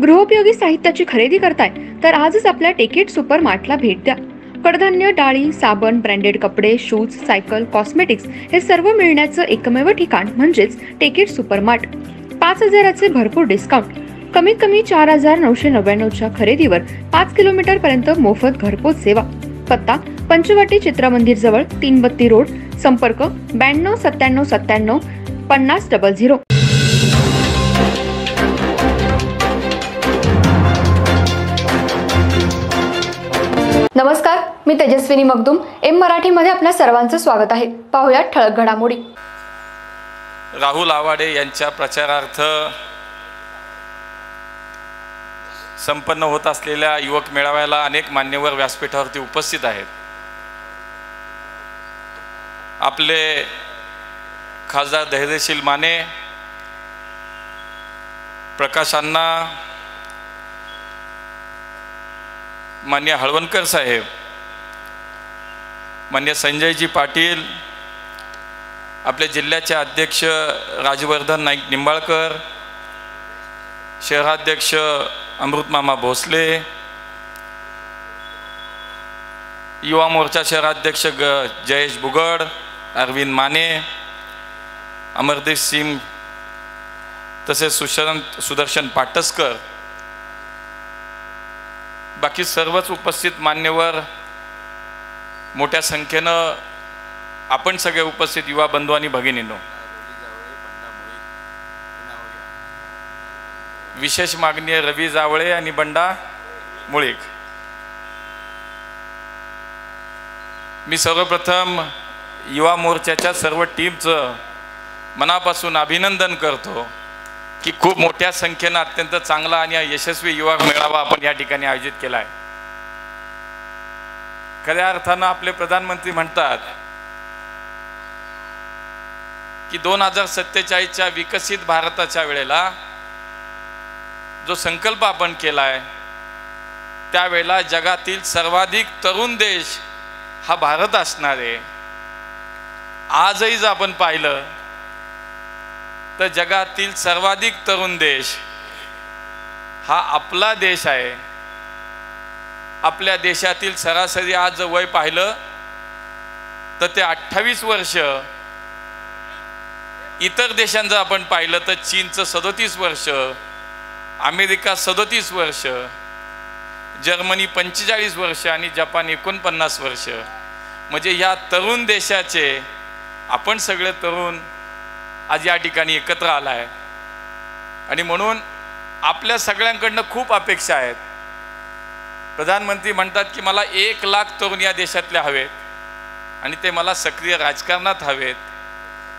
गृहोपयोगी साहित्याची खरेदी करताय तर आजच आपल्या टेकेट सुपर मार्टला भेट द्या। कडधान्य, डाळी, साबण, ब्रँडेड कपडे, शूज, सायकल, कॉस्मेटिक्स हे सर्व मिळण्याचं एकमेव ठिकाण म्हणजेच टेकेट सुपर मार्ट। 5,000चे भरपूर डिस्काउंट, कमीत कमी 4,999च्या खरेदीवर 5 किलोमीटर पर्यंत मोफत घरपोच सेवा। पत्ता पंचवटी चित्रमंदिर जवळ, 332 रोड। संपर्क 92 97 97 50 00। नमस्कार, मी तेजस्विनी मगदूम। एम मराठीमध्ये आपल्या सर्वांचं स्वागत आहे। पाहूया ठळक घडामोडी। राहुल आवाडे यांच्या प्रचारार्थ संपन्न होत असलेल्या युवक मेळाव्याला अनेक मान्यवर व्यासपीठावरती उपस्थित आहेत। आपले खासदार धैर्यशील माने, प्रकाश अण्णा, मान्य हळवणकर साहेब, मान्य संजयजी पाटील, आपले जिल्ह्याचे अध्यक्ष राजवर्धन नाईक निंबाळकर, शहराध्यक्ष अमृतमामा भोसले, युवा मोर्चा शहराध्यक्ष जयेश बुगड, अरविंद माने, अमरदीप सिंग, तसेच सुदर्शन पाटसकर, बाकी सर्वच उपस्थित मान्यवर, मोठ्या संख्येनं आपण सगळे उपस्थित युवा बंधू आणि भगिनींनो, विशेष मागणीय रवी जावळे आणि बंडा मुळीक, मी सर्वप्रथम युवा मोर्चाच्या सर्व टीमचं मनापासून अभिनंदन करतो की खूप मोठ्या संख्येनं अत्यंत चांगला आणि यशस्वी युवा मेळावा आपण या ठिकाणी आयोजित केला आहे। खऱ्या अर्थानं आपले प्रधानमंत्री म्हणतात की 2047च्या विकसित भारताच्या वेळेला जो संकल्प आपण केलाय त्यावेळेला जगातील सर्वाधिक तरुण देश हा भारत असणार आहे। आजही जर आपण पाहिलं तर जगातील सर्वाधिक तरुण देश हा आपला देश आहे। आपल्या देशातील सरासरी आज जर वय पाहिलं तर ते 28 वर्ष, इतर देशांचं आपण पाहिलं तर चीनचं 37 वर्ष, अमेरिका 37 वर्ष, जर्मनी 45 वर्ष आणि जपान 49 वर्ष। म्हणजे या तरुण देशाचे आपण सगळे तरुण आज या ठिकाणी एकत्र आला आहे आणि म्हणून आपल्या सगळ्यांकडनं खूप अपेक्षा आहेत। प्रधानमंत्री म्हणतात की मला 1 लाख तरुण या देशातले हवेत आणि ते मला सक्रिय राजकारणात हवेत।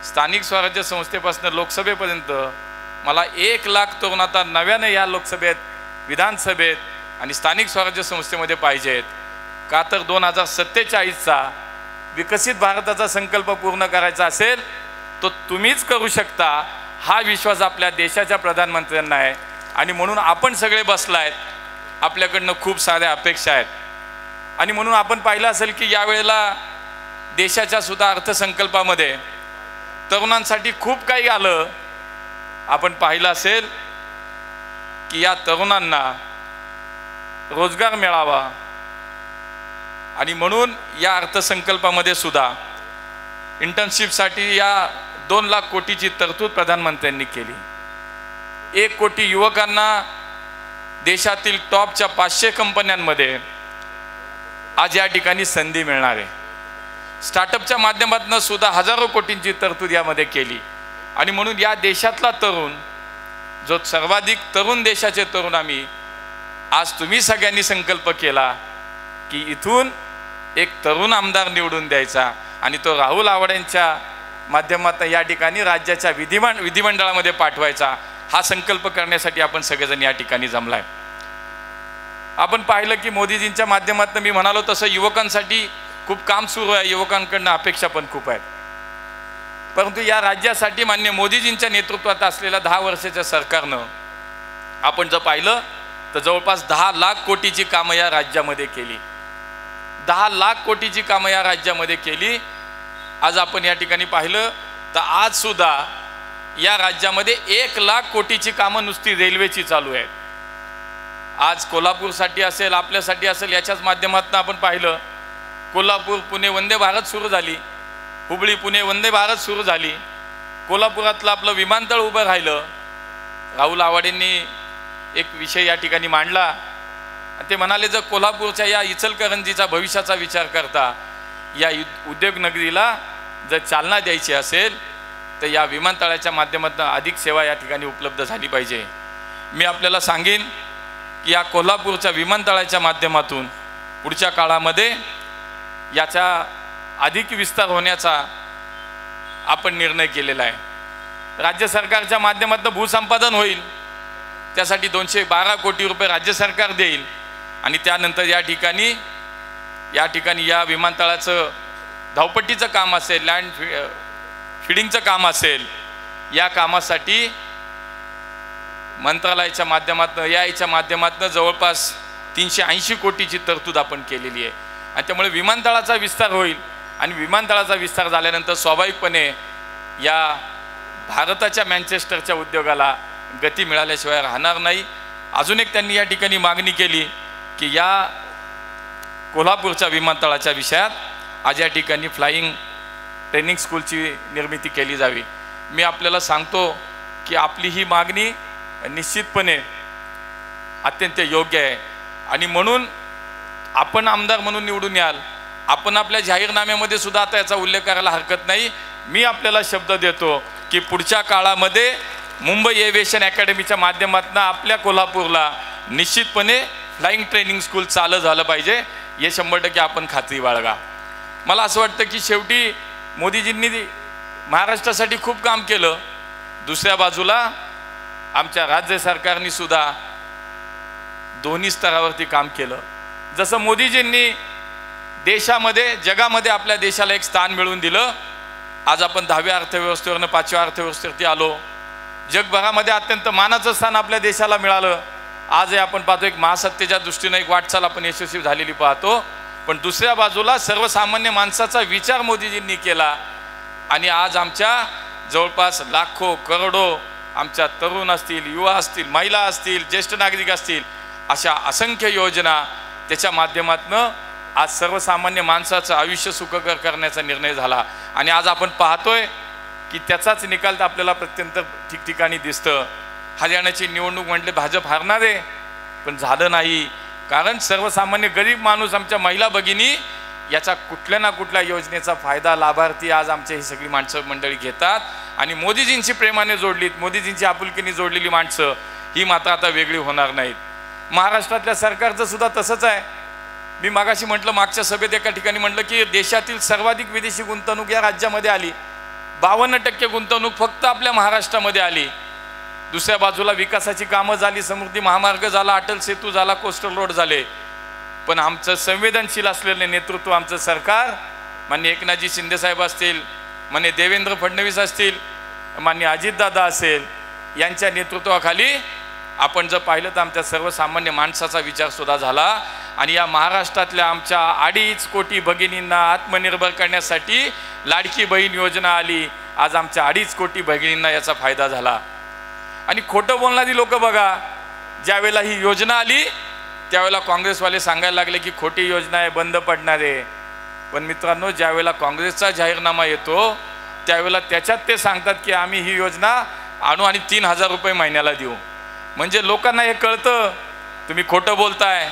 स्थानिक स्वराज्य संस्थेपासून लोकसभेपर्यंत मला 1 लाख तरुण आता नव्याने या लोकसभेत, विधानसभेत आणि स्थानिक स्वराज्य संस्थेमध्ये पाहिजेत। का तर 2047चा विकसित भारताचा संकल्प पूर्ण करायचा असेल तो तुम्हीच करू शकता, हा विश्वास आपल्या देशाच्या प्रधानमंत्र्यांना आहे आणि म्हणून आपण सगळे बसलायत, आपल्याकडनं खूप साऱ्या अपेक्षा आहेत। आणि म्हणून आपण पाहिलं असेल की यावेळेला देशाच्या सुद्धा अर्थसंकल्पामध्ये तरुणांसाठी खूप काही आलं। आपण पाहिलं असेल की या तरुणांना रोजगार मिळावा आणि म्हणून या अर्थसंकल्पामध्ये सुद्धा इंटर्नशिपसाठी या 2 लाख कोटीची तरतूद प्रधानमंत्र्यांनी केली। 1 कोटी युवकांना देशातील टॉपच्या 500 कंपन्यांमध्ये आज या ठिकाणी संधी मिळणार आहे। स्टार्टअपच्या माध्यमातून सुद्धा हजारो कोटींची तरतूद यामध्ये केली आणि म्हणून या देशातला तरुण, जो सर्वाधिक तरुण देशाचे तरुण आम्ही, आज तुम्ही सगळ्यांनी संकल्प केला की इथून एक तरुण आमदार निवडून द्यायचा आणि तो राहुल आवाडेंच्या माध्यमातून या ठिकाणी राज्याच्या विधिमंडळामध्ये पाठवायचा। हा संकल्प करण्यासाठी आपण सगळेजण या ठिकाणी जमलाय। आपण पाहिलं की मोदीजींच्या माध्यमातून मी म्हणालो तसं युवकांसाठी खूप काम सुरू आहे, युवकांकडनं अपेक्षा पण खूप आहेत। परंतु या राज्यासाठी मान्य मोदीजींच्या नेतृत्वात असलेल्या 10 वर्षाच्या सरकारनं आपण जर पाहिलं तर जवळपास 10 लाख कोटीची कामं या राज्यामध्ये केली। 10 लाख कोटीची कामं या राज्यामध्ये केली। आज आपण या ठिकाणी पाहिलं तर आज सुद्धा या राज्यामध्ये 1 लाख कोटीची कामं नुसती रेल्वेची चालू आहेत। आज कोल्हापूरसाठी असेल, आपल्यासाठी असेल, याच्याच माध्यमातून आपण पाहिलं कोल्हापूर पुणे वंदे भारत सुरू झाली, हुबळी पुणे वंदे भारत सुरू झाली, कोल्हापुरातलं आपलं विमानतळ उभं राहिलं. राहुल आवाडेंनी एक विषय या ठिकाणी मांडला. ते म्हणाले, जर कोल्हापूरच्या या इचलकरंजीचा भविष्याचा विचार करता या उद्योग नगरीला जर चालना द्यायची असेल तर या विमानतळाच्या माध्यमातून अधिक सेवा या ठिकाणी उपलब्ध झाली पाहिजे. मी आपल्याला सांगेन की या कोल्हापूरच्या विमानतळाच्या माध्यमातून पुढच्या काळामध्ये याचा अधिक विस्तार होण्याचा आपण निर्णय केलेला आहे. राज्य सरकारच्या माध्यमातून भूसंपादन होईल, त्यासाठी 212 कोटी रुपये राज्य सरकार देईल आणि त्यानंतर या ठिकाणी या विमानतळाचं धावपट्टीचं काम असेल, लँड फिडिंगचं काम असेल, या कामासाठी मंत्रालयाच्या माध्यमातून याच्या माध्यमातून जवळपास 380 कोटीची तरतूद आपण केलेली आहे. आणि त्यामुळे विमानतळाचा विस्तार होईल आणि विमानतळाचा विस्तार झाल्यानंतर स्वाभाविकपणे या भारताच्या मँचेस्टरच्या उद्योगाला गती मिळाल्याशिवाय राहणार नाही. अजून एक त्यांनी या ठिकाणी मागणी केली की या कोल्हापूरच्या विमानतळाच्या विषयात आज या ठिकाणी फ्लाईंग ट्रेनिंग स्कूलची निर्मिती केली जावी. मी आपल्याला सांगतो की आपली ही मागणी निश्चितपणे अत्यंत योग्य आहे आणि म्हणून आपण आमदार म्हणून निवडून याल, आपण आपल्या जाहीरनाम्यामध्ये सुद्धा आता याचा उल्लेख करायला हरकत नाही. मी आपल्याला शब्द देतो की पुढच्या काळामध्ये मुंबई एव्हिएशन अकॅडमीच्या माध्यमातून आपल्या कोल्हापूरला निश्चितपणे फ्लाईंग ट्रेनिंग स्कूल चालू झालं पाहिजे, हे 100% आपण खात्री बाळगा. मला असं वाटतं की शेवटी मोदीजींनी महाराष्ट्रासाठी खूप काम केलं, दुसऱ्या बाजूला आमच्या राज्य सरकारने सुद्धा दोन्ही स्तरावरती काम केलं. जसं मोदीजींनी देशामध्ये जगामध्ये आपल्या देशाला एक स्थान मिळवून दिलं, आज आपण 10व्या अर्थव्यवस्थेवरनं 5व्या अर्थव्यवस्थेवरती आलो. जगभरामध्ये अत्यंत मानाचं स्थान आपल्या देशाला मिळालं. आज आपण पाहतो एक महासत्तेच्या दृष्टीनं एक वाटचाल आपण यशस्वी झालेली पाहतो. पण दुसऱ्या बाजूला सर्वसामान्य माणसाचा विचार मोदीजींनी केला आणि आज आमच्या जवळपास लाखो करोडो आमच्या तरुण असतील, युवा असतील, महिला असतील, ज्येष्ठ नागरिक असतील, अशा असंख्य योजना त्याच्या माध्यमातून आज सर्वसामान्य माणसाचं आयुष्य सुखकर करण्याचा निर्णय झाला. आणि आज आपण पाहतोय की त्याचाच निकाल तर आपल्याला अत्यंत ठिकठिकाणी दिसतं. हरियाणाची निवडणूक म्हटले भाजप हारणार आहे, पण झालं नाही. कारण सर्वसामान्य गरीब माणूस, आमच्या महिला भगिनी याचा कुठल्या ना कुठल्या योजनेचा फायदा, लाभार्थी आज आमच्या ही सगळी माणसं मंडळी घेतात. आणि मोदीजींची प्रेमाने जोडलीत, मोदीजींची आपुलकीने जोडलेली माणसं ही मात्र आता वेगळी होणार नाहीत. महाराष्ट्रातल्या सरकारचं सुद्धा तसंच आहे. मी मागाशी म्हटलं, मागच्या सभेत एका ठिकाणी म्हटलं की देशातील सर्वाधिक विदेशी गुंतवणूक या राज्यामध्ये आली. 52% गुंतवणूक फक्त आपल्या महाराष्ट्रामध्ये आली. दुसऱ्या बाजूला विकासाची कामं झाली, समृद्धी महामार्ग झाला, अटल सेतू झाला, कोस्टल रोड झाले. पण आमचं संवेदनशील असलेलं नेतृत्व, आमचं सरकार, माननीय एकनाथजी शिंदेसाहेब असतील, माननीय देवेंद्र फडणवीस असतील, माननीय अजितदादा असेल, यांच्या नेतृत्वाखाली आपण जर पाहिलं तर आमच्या सर्वसामान्य माणसाचा विचारसुद्धा झाला. आणि या महाराष्ट्रातल्या आमच्या 2.5 कोटी भगिनींना आत्मनिर्भर करण्यासाठी लाडकी बहीण योजना आली. आज आमच्या 2.5 कोटी भगिनींना याचा फायदा झाला. आणि खोटं बोलणारी लोक बघा, ज्यावेळेला ही योजना आली त्यावेळेला काँग्रेसवाले सांगायला लागले की खोटी योजना आहे, बंद पडणार आहे. पण मित्रांनो, ज्यावेळेला काँग्रेसचा जाहीरनामा येतो त्यावेळेला त्याच्यात ते सांगतात की आम्ही ही योजना आणू आणि 3,000 रुपये महिन्याला देऊ. म्हणजे लोकांना हे कळतं तुम्ही खोटं बोलताय.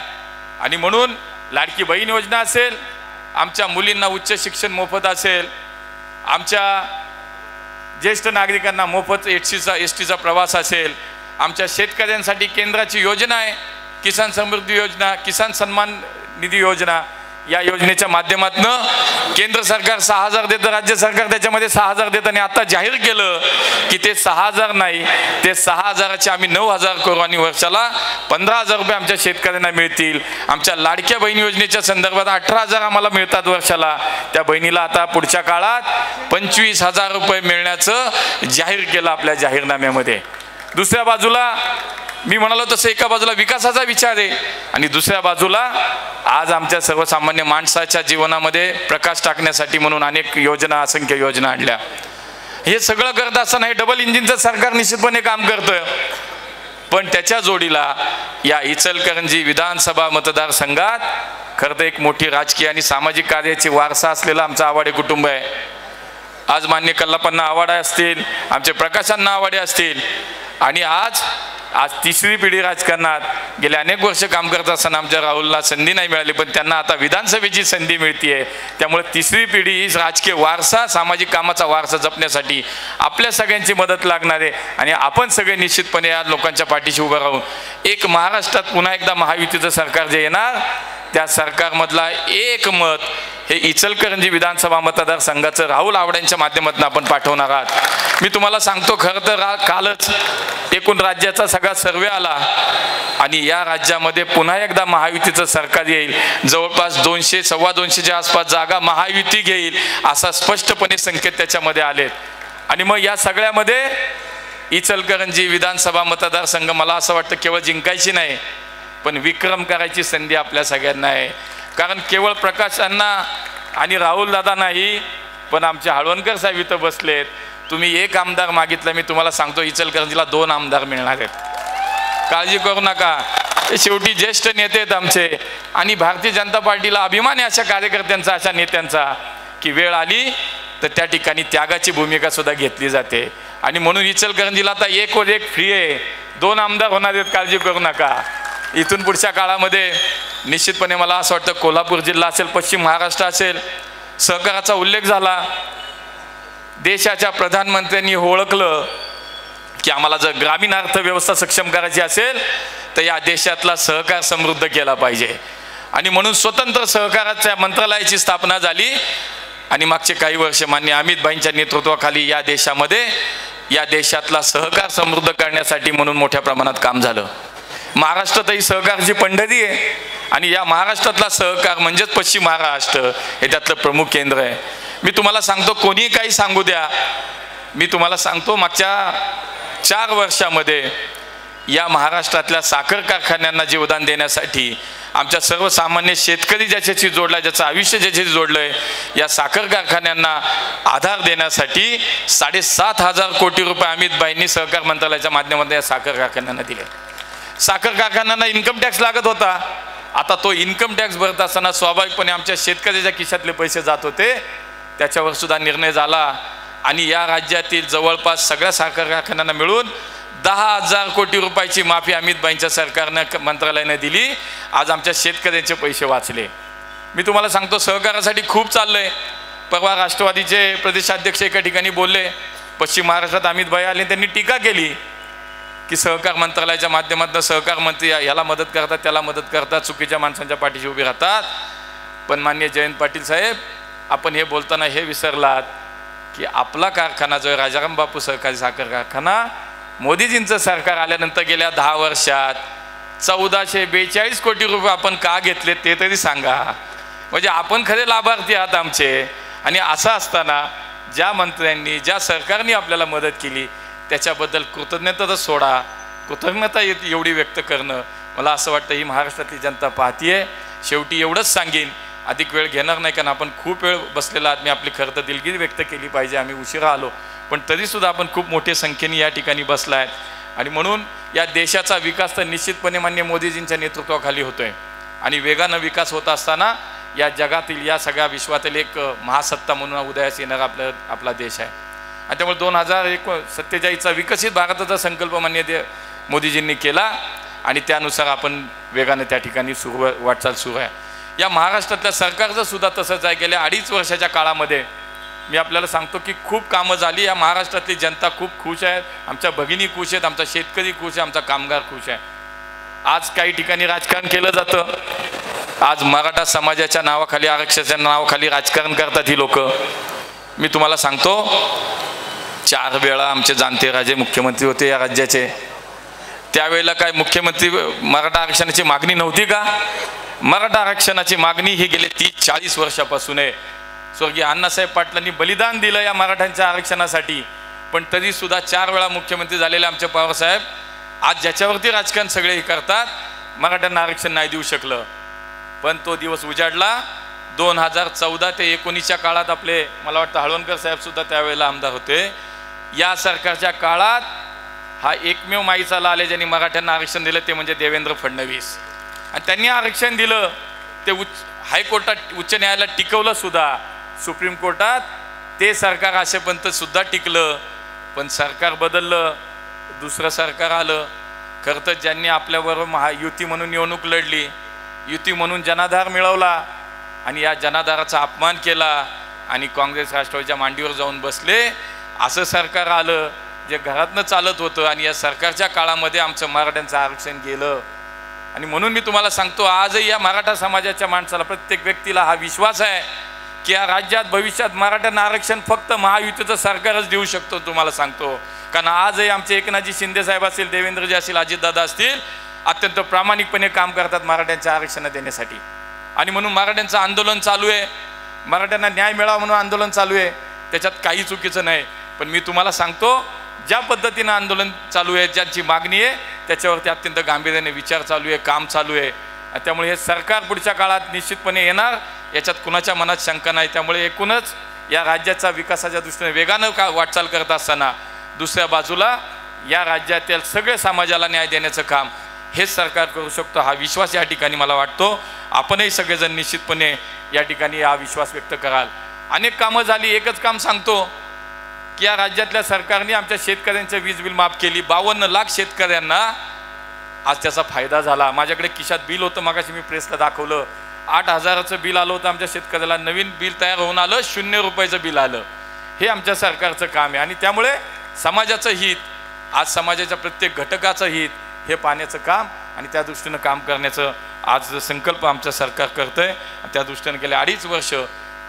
आणि म्हणून लाडकी बहीण योजना असेल, आमच्या मुलींना उच्च शिक्षण मोफत असेल, आमच्या ज्येष्ठ नागरिकांना मोफत एसटीचा प्रवास असेल, आमच्या शेतकऱ्यांसाठी केंद्राची योजना आहे किसान समृद्धी योजना, किसान सन्मान निधी योजना, या योजनेच्या माध्यमातून केंद्र सरकार 6,000 देतं, राज्य सरकार त्याच्यामध्ये 6,000 देतं. आणि आता जाहीर केलं की ते 6,000 नाही, ते 6,000चे आम्ही 9,000 करू आणि वर्षाला 15,000 रुपये आमच्या शेतकऱ्यांना मिळतील. आमच्या लाडक्या बहीण योजनेच्या संदर्भात 18,000 आम्हाला मिळतात वर्षाला. त्या बहिणीला आता पुढच्या काळात 25,000 रुपये मिळण्याचं जाहीर केलं आपल्या जाहीरनाम्यामध्ये. दुसऱ्या बाजूला मी म्हणालो तसं एका बाजूला विकासाचा विचार आहे आणि दुसऱ्या बाजूला आज आमच्या सर्वसामान्य माणसाच्या जीवनामध्ये प्रकाश टाकण्यासाठी म्हणून अनेक योजना, असंख्य योजना आणल्या. हे सगळं करत असताना हे डबल इंजिनचं सरकार निश्चितपणे काम करतं. पण त्याच्या जोडीला या इचलकरंजी विधानसभा मतदारसंघात खरं तर एक मोठी राजकीय आणि सामाजिक कार्याची वारसा असलेलं आमचं आवाडे कुटुंब आहे. आज मान्य कल्लापण्णा आवाडे असतील, आमचे प्रकाशांना आवाडे असतील, आणि आज तिसरी पिढी राजकारणात गेले अनेक वर्ष काम करत असताना आमच्या राहुलला संधी नाही मिळाली, पण त्यांना आता विधानसभेची संधी मिळते. त्यामुळे तिसरी पिढी ही राजकीय वारसा, सामाजिक कामाचा वारसा जपण्यासाठी आपल्या सगळ्यांची मदत लागणार आहे. आणि आपण सगळे निश्चितपणे या लोकांच्या पाठीशी उभं राहून एक महाराष्ट्रात पुन्हा एकदा महायुतीचं सरकार जे येणार त्या सरकारमधला एक मत हे इचलकरंजी विधानसभा मतदारसंघाचं राहुल आवाडेंच्या माध्यमातून आपण पाठवणार आहात. मी तुम्हाला सांगतो, खरं तर कालच एकूण राज्याचा सगळा सर्वे आला आणि या राज्यामध्ये पुन्हा एकदा महायुतीचं सरकार येईल. जवळपास 200 सव्वा 200च्या आसपास जागा महायुती घेईल असा स्पष्टपणे संकेत त्याच्यामध्ये आलेत. आणि मग या सगळ्यामध्ये इचलकरंजी विधानसभा मतदारसंघ मला असं वाटतं केवळ जिंकायची नाही, पण विक्रम करायची संधी आपल्या सगळ्यांना आहे. कारण केवळ प्रकाशांना आणि राहुल दादा नाही, पण आमचे हळवणकर साहेब इथं बसलेत. तुम्ही एक आमदार मागितलं, मी तुम्हाला सांगतो इचलकरंजीला 2 आमदार मिळणार आहेत. काळजी करू नका, शेवटी ज्येष्ठ नेते आहेत आमचे, आणि भारतीय जनता पार्टीला अभिमान आहे अशा कार्यकर्त्यांचा, अशा नेत्यांचा, की वेळ आली तर त्या ठिकाणी त्यागाची भूमिका सुद्धा घेतली जाते. आणि म्हणून इचलकरंजीला आता 1 वर 1 फ्री आहे. 2 आमदार होणार आहेत, काळजी करू नका. इथून पुढच्या काळामध्ये निश्चितपणे मला असं वाटतं कोल्हापूर जिल्हा असेल, पश्चिम महाराष्ट्र असेल, सहकाराचा उल्लेख झाला. देशाच्या प्रधानमंत्र्यांनी ओळखलं की आम्हाला जर ग्रामीण अर्थव्यवस्था सक्षम करायची असेल तर या देशातला सहकार समृद्ध केला पाहिजे. आणि म्हणून स्वतंत्र सहकाराच्या मंत्रालयाची स्थापना झाली. आणि मागचे काही वर्ष माननीय अमितभाईंच्या नेतृत्वाखाली या देशामध्ये या देशातला सहकार समृद्ध करण्यासाठी म्हणून मोठ्या प्रमाणात काम झालं. महाराष्ट्रात ही सहकारची पंढरी आहे आणि या महाराष्ट्रातला सहकार म्हणजेच पश्चिम महाराष्ट्र हे त्यातलं प्रमुख केंद्र आहे. मी तुम्हाला सांगतो, कोणी काही सांगू द्या, मी तुम्हाला सांगतो मागच्या 4 वर्षामध्ये या महाराष्ट्रातल्या साखर कारखान्यांना जीवदान देण्यासाठी आमच्या सर्वसामान्य शेतकरी ज्याच्याशी जोडला, ज्याचं आयुष्य ज्याच्याशी जोडलंय, या साखर कारखान्यांना आधार देण्यासाठी 7,500 कोटी रुपये अमितभाईंनी सहकार मंत्रालयाच्या माध्यमातून या साखर कारखान्यांना दिले. साखर कारखान्यांना इन्कम टॅक्स लागत होता. आता तो इन्कम टॅक्स भरत असताना स्वाभाविकपणे आमच्या शेतकऱ्याच्या खिशातले पैसे जात होते, त्याच्यावर सुद्धा निर्णय झाला. आणि या राज्यातील जवळपास सगळ्या साखर कारखान्यांना मिळून 10,000 कोटी रुपयाची माफी अमितभाईंच्या सरकारनं मंत्रालयाने दिली. आज आमच्या शेतकऱ्यांचे पैसे वाचले. मी तुम्हाला सांगतो, सहकारासाठी खूप चाललंय. परवा राष्ट्रवादीचे प्रदेशाध्यक्ष एका ठिकाणी बोलले, पश्चिम महाराष्ट्रात अमितभाई आले, त्यांनी टीका केली की सहकार मंत्रालयाच्या माध्यमातून सहकार मंत्री याला मदत करतात, त्याला मदत करतात, चुकीच्या माणसांच्या पाठीशी उभी राहतात. पण माननीय जयंत पाटील साहेब, आपण हे बोलताना हे विसरलात की आपला कारखाना जो आहे राजाराम बापू सहकारी साखर कारखाना, मोदीजींचं सरकार आल्यानंतर गेल्या 10 वर्षात 1442 कोटी रुपये आपण का घेतले ते तरी सांगा. म्हणजे आपण खरे लाभार्थी आहात आमचे. आणि असं असताना ज्या मंत्र्यांनी, ज्या सरकारने आपल्याला मदत केली त्याच्याबद्दल कृतज्ञता तर सोडा, कृतज्ञता एवढी व्यक्त करणं, मला असं वाटतं ही महाराष्ट्रातली जनता पाहतीये. शेवटी एवढंच सांगेन, अधिक वेळ घेणार नाही, कारण आपण खूप वेळ बसलेला आहात. मी आपली खरं तर दिलगिरी व्यक्त केली पाहिजे, आम्ही उशिरा आलो, पण तरीसुद्धा आपण खूप मोठ्या संख्येने या ठिकाणी बसला आहेत. आणि म्हणून या देशाचा विकास तर निश्चितपणे माननीय मोदीजींच्या नेतृत्वाखाली होतोय. आणि वेगानं विकास होत असताना या जगातील, या सगळ्या विश्वातील एक महासत्ता म्हणून उदयास येणारा आपला देश आहे. आणि त्यामुळे 2047चा विकसित भारताचा संकल्प माननीय मोदीजींनी केला आणि त्यानुसार आपण वेगानं त्या ठिकाणी वाटचाल सुरू आहे. या महाराष्ट्रातल्या सरकारचं सुद्धा तसंच आहे. गेल्या 2.5 वर्षाच्या काळामध्ये मी आपल्याला सांगतो की खूप कामं झाली. या महाराष्ट्रातली जनता खूप खुश आहे, आमच्या भगिनी खुश आहेत, आमचा शेतकरी खुश आहे, आमचा कामगार खुश आहे. आज काही ठिकाणी राजकारण केलं जातं. आज मराठा समाजाच्या नावाखाली, आरक्षणाच्या नावाखाली राजकारण करतात ही लोक. मी तुम्हाला सांगतो, 4 वेळा आमचे जाणते राजे मुख्यमंत्री होते या राज्याचे. त्यावेळेला काय मुख्यमंत्री मराठा आरक्षणाची मागणी नव्हती का? मराठा आरक्षणाची मागणी ही गेले 30-40 वर्षापासून आहे. स्वर्गीय अण्णासाहेब पाटलांनी बलिदान दिलं या मराठ्यांच्या आरक्षणासाठी, पण तरीसुद्धा 4 वेळा मुख्यमंत्री झालेले आमचे पवारसाहेब आज ज्याच्यावरती राजकारण सगळे हे करतात, मराठ्यांना आरक्षण नाही देऊ शकलं. पण तो दिवस उजाडला. 2014 ते 19च्या काळात आपले, मला वाटतं हळवणकर साहेब सुद्धा त्यावेळेला आमदार होते. या सरकारच्या काळात हा एकमेव माईचा आले ज्यांनी मराठ्यांना आरक्षण दिलं ते म्हणजे देवेंद्र फडणवीस. आणि त्यांनी आरक्षण दिलं ते हायकोर्टात उच्च न्यायालयात टिकवलं सुद्धा, सुप्रीम कोर्टात ते सरकार असेपर्यंत सुद्धा टिकलं. पण सरकार बदललं, दुसरं सरकार आलं. खरं तर ज्यांनी आपल्याबरोबर युती म्हणून निवडणूक लढली, युती म्हणून जनाधार मिळवला आणि या जनाधाराचा अपमान केला आणि काँग्रेस राष्ट्रवादीच्या मांडीवर जाऊन बसले, असं सरकार आलं जे घरातनं चालत होतं. आणि या सरकारच्या काळामध्ये आमचं मराठ्यांचं आरक्षण गेलं. आणि म्हणून मी तुम्हाला सांगतो, आजही या मराठा समाजाच्या माणसाला, प्रत्येक व्यक्तीला हा विश्वास आहे की या राज्यात भविष्यात मराठ्यांना आरक्षण फक्त महायुतीचं सरकारच देऊ शकतो. तुम्हाला सांगतो, कारण आजही आमचे एकनाथजी शिंदे साहेब असतील, देवेंद्रजी असतील, अजितदादा असतील, अत्यंत प्रामाणिकपणे काम करतात मराठ्यांच्या आरक्षण देण्यासाठी. आणि म्हणून मराठ्यांचं आंदोलन चालू आहे, मराठ्यांना न्याय मिळावा म्हणून आंदोलन चालू आहे, त्याच्यात काही चुकीचं नाही. पण मी तुम्हाला सांगतो, ज्या पद्धतीनं आंदोलन चालू आहे, ज्यांची मागणी आहे त्याच्यावरती अत्यंत गांभीर्याने विचार चालू आहे, काम चालू आहे. त्यामुळे हे सरकार पुढच्या काळात निश्चितपणे येणार, याच्यात कुणाच्या मनात शंका नाही. त्यामुळे एकूणच या राज्याचा विकासाच्या दृष्टीने वेगानं वाटचाल करत असताना दुसऱ्या बाजूला या राज्यातील सगळ्या समाजाला न्याय देण्याचं काम हेच सरकार करू शकतो, हा विश्वास या ठिकाणी मला वाटतो. आपणही सगळेजण निश्चितपणे या ठिकाणी हा विश्वास व्यक्त कराल. अनेक कामं झाली, एकच काम सांगतो की या राज्यातल्या सरकारने आमच्या शेतकऱ्यांचं वीज बिल माफ केली. 52 लाख शेतकऱ्यांना आज त्याचा फायदा झाला. माझ्याकडे खिशात बिल होतं, मगाशी मी प्रेसला दाखवलं, 8,000चं बिल आलं होतं आमच्या शेतकऱ्याला. नवीन बिल तयार होऊन आलं, 0 रुपयाचं बिल आलं. हे आमच्या सरकारचं काम आहे. आणि त्यामुळे समाजाचं हित, आज समाजाच्या प्रत्येक घटकाचं हित हे पाहण्याचं काम आणि त्या दृष्टीनं काम करण्याचं आज संकल्प आमचं सरकार करतं आहे. त्या दृष्टीनं गेले 2.5 वर्ष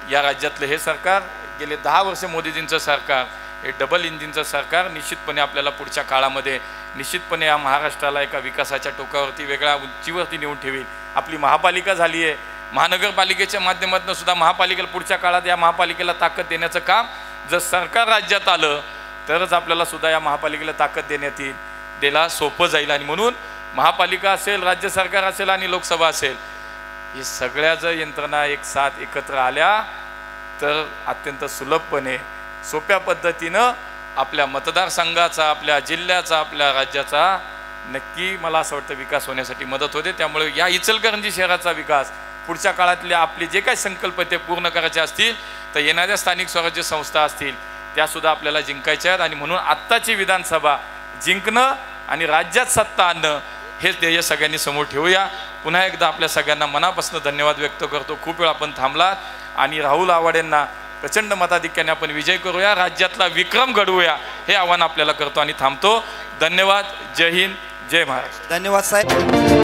या राज्यातलं हे सरकार, गेले 10 वर्ष मोदीजींचं सरकार, हे डबल इंजिनचं सरकार निश्चितपणे आपल्याला पुढच्या काळामध्ये निश्चितपणे या महाराष्ट्राला एका विकासाच्या टोकावरती, वेगळ्या उंचीवरती नेऊन ठेवील. आपली महापालिका झाली आहे, महानगरपालिकेच्या माध्यमातून सुद्धा महापालिकेला पुढच्या काळात या महापालिकेला ताकद देण्याचं काम जर सरकार राज्यात आलं तरच आपल्याला सुद्धा या महापालिकेला ताकद देण्यात येईल, द्यायला सोपं जाईल. आणि म्हणून महापालिका असेल, राज्य सरकार असेल आणि लोकसभा असेल, हे सगळ्या जर यंत्रणा एक साथ एकत्र आल्या तर अत्यंत सुलभपणे, सोप्या पद्धतीनं आपल्या मतदारसंघाचा, आपल्या जिल्ह्याचा, आपल्या राज्याचा नक्की मला असं वाटतं विकास होण्यासाठी मदत होते. त्यामुळे या इचलकरंजी शहराचा विकास, पुढच्या काळातले आपले जे काही संकल्प ते पूर्ण करायचे असतील तर येणाऱ्या स्थानिक स्वराज्य संस्था असतील त्यासुद्धा आपल्याला जिंकायच्या आहेत. आणि म्हणून आत्ताची विधानसभा जिंकणं आणि राज्यात सत्ता आणणं हेच ध्येय सगळ्यांनी समोर ठेवूया. पुन्हा एकदा आपल्या सगळ्यांना मनापासून धन्यवाद व्यक्त करतो. खूप वेळ आपण थांबलात आणि राहुल आवाडेंना प्रचंड मताधिक्याने आपण विजय करूया, राज्यातला विक्रम घडवूया, हे आव्हान आपल्याला करतो आणि थांबतो. धन्यवाद. जय हिंद, जय महाराष्ट्र. धन्यवाद साहेब.